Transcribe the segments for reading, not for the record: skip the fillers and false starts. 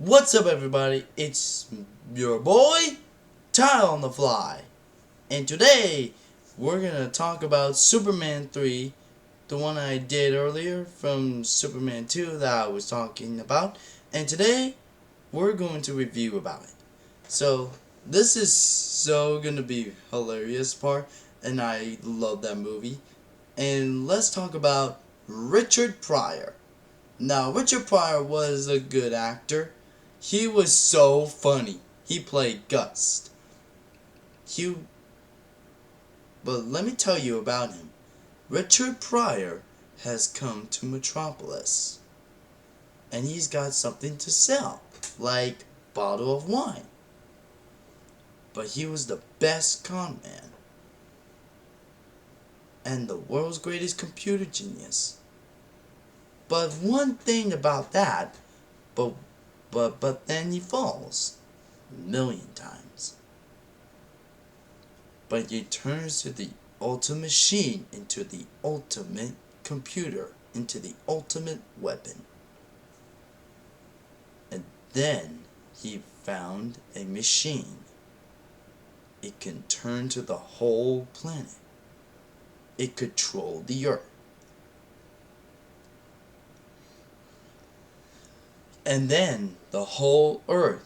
What's up, everybody? It's your boy, Ty on the Fly. And today, we're gonna talk about Superman 3, the one I did earlier from Superman 2 that I was talking about. And today, we're going to review about it. So, this is gonna be hilarious part, and I love that movie. And let's talk about Richard Pryor. Now, Richard Pryor was a good actor. He was so funny. He played Gus. He, but let me tell you about him. Richard Pryor has come to Metropolis, and he's got something to sell, like bottle of wine. But he was the best con man, and the world's greatest computer genius. But one thing about that, but then he falls a million times. But he turns to the ultimate machine into the ultimate computer, into the ultimate weapon. And then he found a machine. It can turn to the whole planet. It controlled the earth. And then the whole earth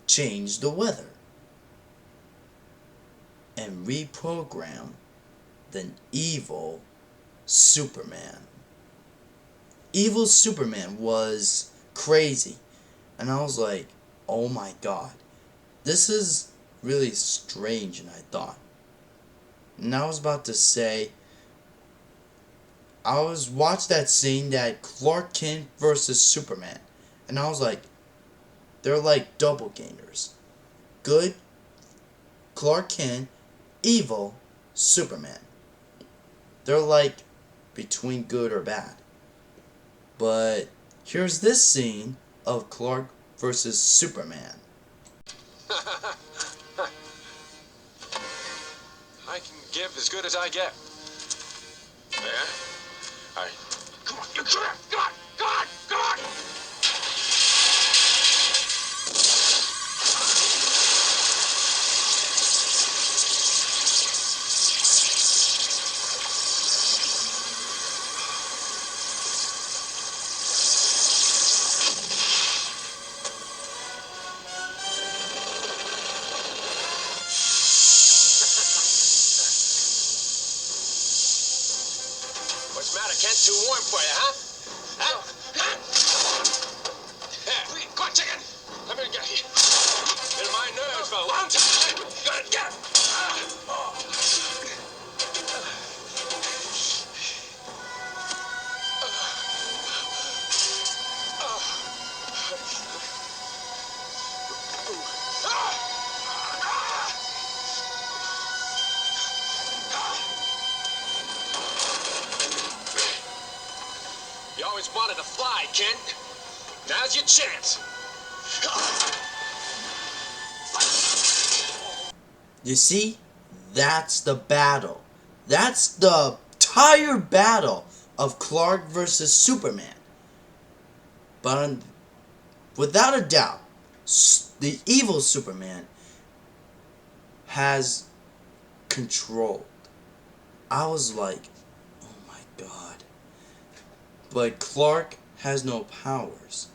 changed the weather and reprogram the evil Superman. Evil Superman was crazy, and I was like, oh my god, this is really strange. And I thought, and I was about to say, I was watched that scene, that Clark Kent versus Superman, and I was like, they're like doppelgangers. Good Clark Kent, evil Superman. They're like between good or bad. But here's this scene of Clark versus Superman. I can give as good as I get. Yeah? All right. Come on, you come on, come on, come on, come on! What's the matter, Kent? Too warm for you, huh? Huh? Hey, come on, chicken. Let me get here. Been my nerves for a long time. Good, get him. You always wanted to fly, Kent. Now's your chance. You see? That's the battle. That's the entire battle of Clark versus Superman. But without a doubt, the evil Superman has control. I was like, oh my god. But Clark has no powers.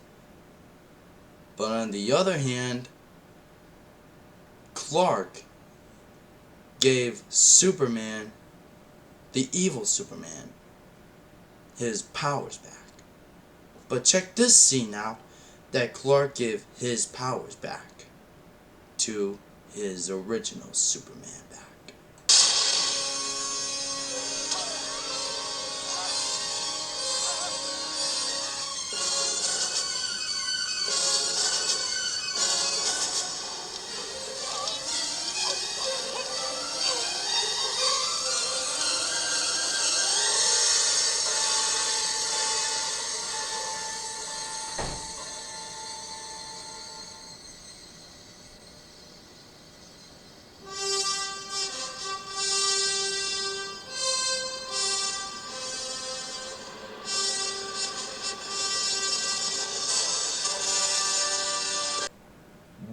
But on the other hand, Clark gave Superman, the evil Superman, his powers back. But check this scene out, that Clark gave his powers back to his original Superman back.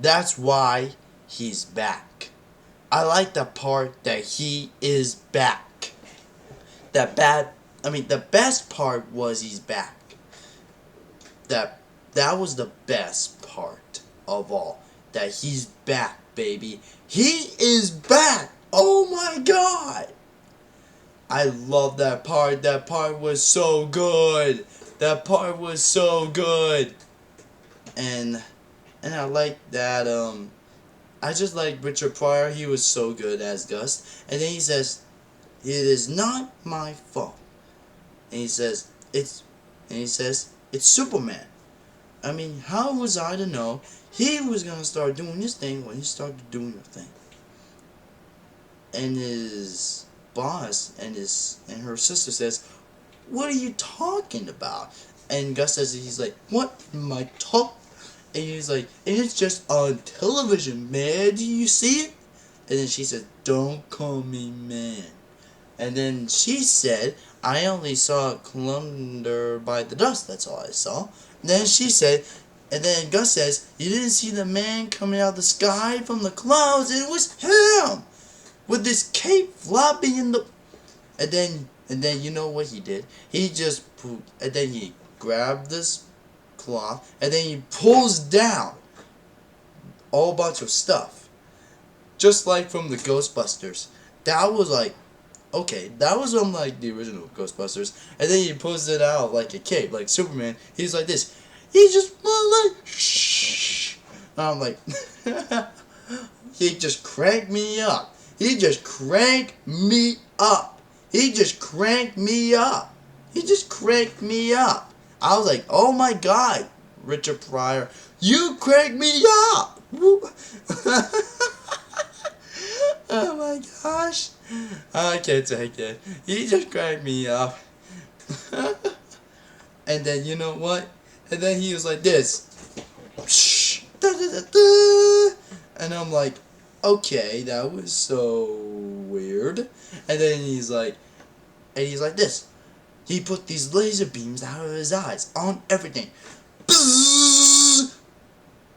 That's why he's back. I like the part that he is back. The best part was he's back. That was the best part of all. That he's back, baby. He is back. Oh my god. I love that part. That part was so good. That part was so good. And I like that I just like Richard Pryor. He was so good as Gus. And then he says, "It is not my fault." And he says, "It's Superman." I mean, how was I to know he was gonna start doing his thing when he started doing the thing? And his boss and her sister says, "What are you talking about?" And Gus says, he's like, "What am I talking?" And he's like, "And it's just on television, man. Do you see it?" And then she said, "Don't call me man." And then she said, "I only saw a calendar by the dust. That's all I saw." And then she said, and then Gus says, "You didn't see the man coming out of the sky from the clouds? It was him! With this cape flopping in the..." And then you know what he did? He just and then he grabbed this cloth and then he pulls down a whole bunch of stuff. Just like from the Ghostbusters. That was like, okay, that was from like the original Ghostbusters. And then he pulls it out like a cape, like Superman. He's like this. He just like shh. And I'm like, he just cranked me up. He just cranked me up. He just cranked me up. He just cranked me up. I was like, oh my god, Richard Pryor, you cranked me up. Oh my gosh. I can't take it. He just cranked me up. And then you know what? And then he was like this. And I'm like, okay, that was so weird. And then he's like this. He put these laser beams out of his eyes on everything.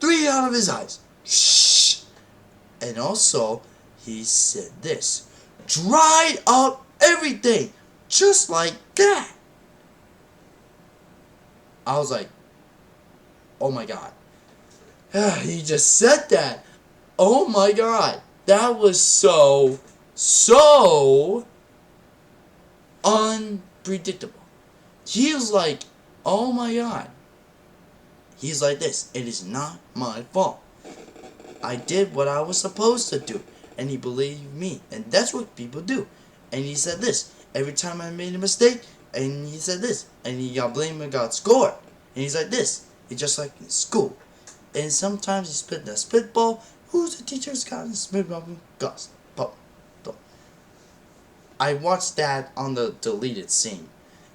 3 out of his eyes. Shh. And also, he said this. Dried up everything. Just like that. I was like, oh my god. He just said that. Oh my god. That was so unpredictable. He was like, oh my god. He's like this. It is not my fault. I did what I was supposed to do. And he believed me. And that's what people do. And he said this. Every time I made a mistake, and he said this. And he got blamed and got scored. And he's like this. He's just like in school. And sometimes he spit the spitball. Who's the teacher's got in spitball? Gus. I watched that on the deleted scene.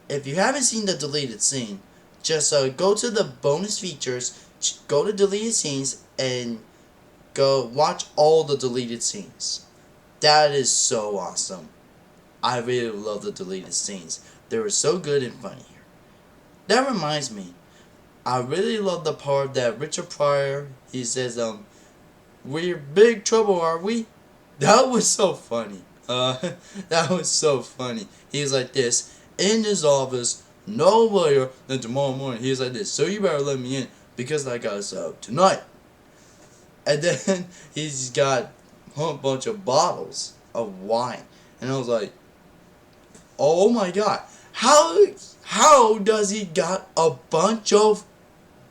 If you haven't seen the deleted scene, just go to the bonus features, go to deleted scenes, and go watch all the deleted scenes. That is so awesome. I really love the deleted scenes. They were so good and funny here. That reminds me, I really love the part that Richard Pryor, he says, "We're big trouble, are we?" That was so funny. That was so funny. He's like this, in his office, no later than tomorrow morning. He's like this, "So you better let me in, because I got us out tonight." And then he's got a bunch of bottles of wine. And I was like, oh my god. How does he got a bunch of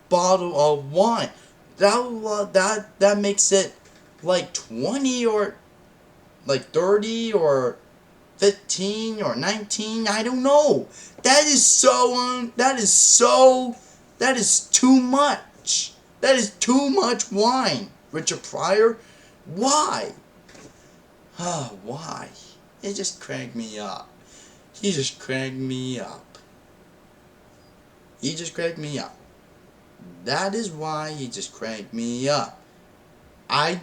bottle of wine? That makes it like 20 or like 30 or 15 or 19. I don't know. That is too much. That is too much wine. Richard Pryor, why? Why? It just cranked me up. He just cranked me up. He just cranked me up. That is why he just cranked me up. I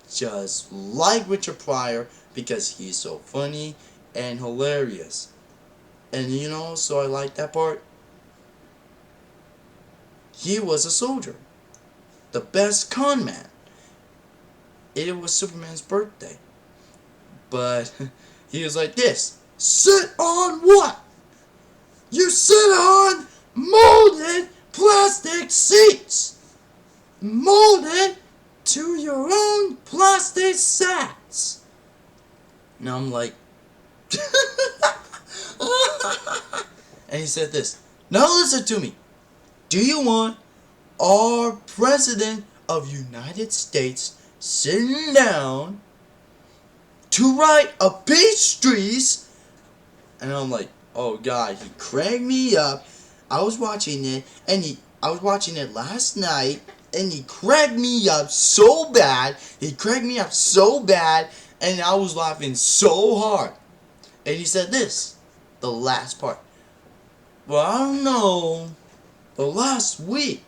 just like Richard Pryor because he's so funny and hilarious. And you know, so I like that part. He was a soldier. The best con man. it was Superman's birthday. But he was like this. Sit on what? You sit on molded plastic seats. Molded to your own plastic sats. Now I'm like... And he said this. Now listen to me. Do you want our President of United States sitting down to write a peach trees? And I'm like, oh God, he cranked me up. I was watching it, and I was watching it last night, and he cranked me up so bad. He cranked me up so bad, and I was laughing so hard. And he said this, the last part. Well, I don't know. The last week,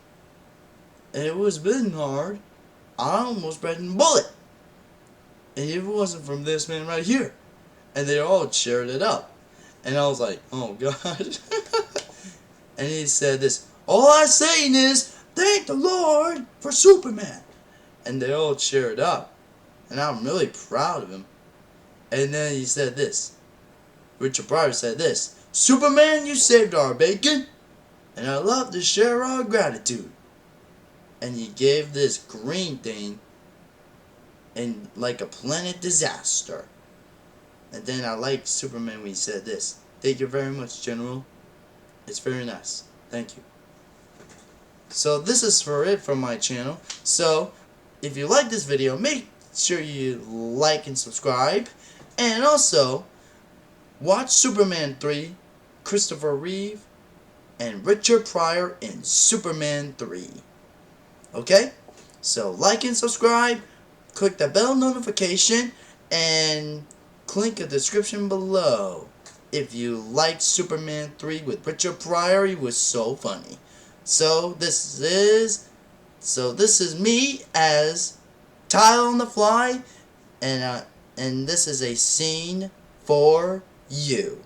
it was been hard. I almost bit a bullet. And it wasn't from this man right here. And they all cheered it up. And I was like, oh God. And he said this, all I'm saying is, thank the Lord for Superman. And they all cheered up. And I'm really proud of him. And then he said this. Richard Pryor said this. Superman, you saved our bacon. And I love to share our gratitude. And he gave this green thing in like a planet disaster. And then I like Superman when he said this. Thank you very much, General. It's very nice. Thank you. So this is for it from my channel. So if you like this video, make sure you like and subscribe. And also watch Superman 3, Christopher Reeve, and Richard Pryor in Superman 3. Okay? So like and subscribe, click the bell notification, and click the description below. If you liked Superman 3 with Richard Pryor, he was so funny. So this is me as Tile on the Fly, and this is a scene for you.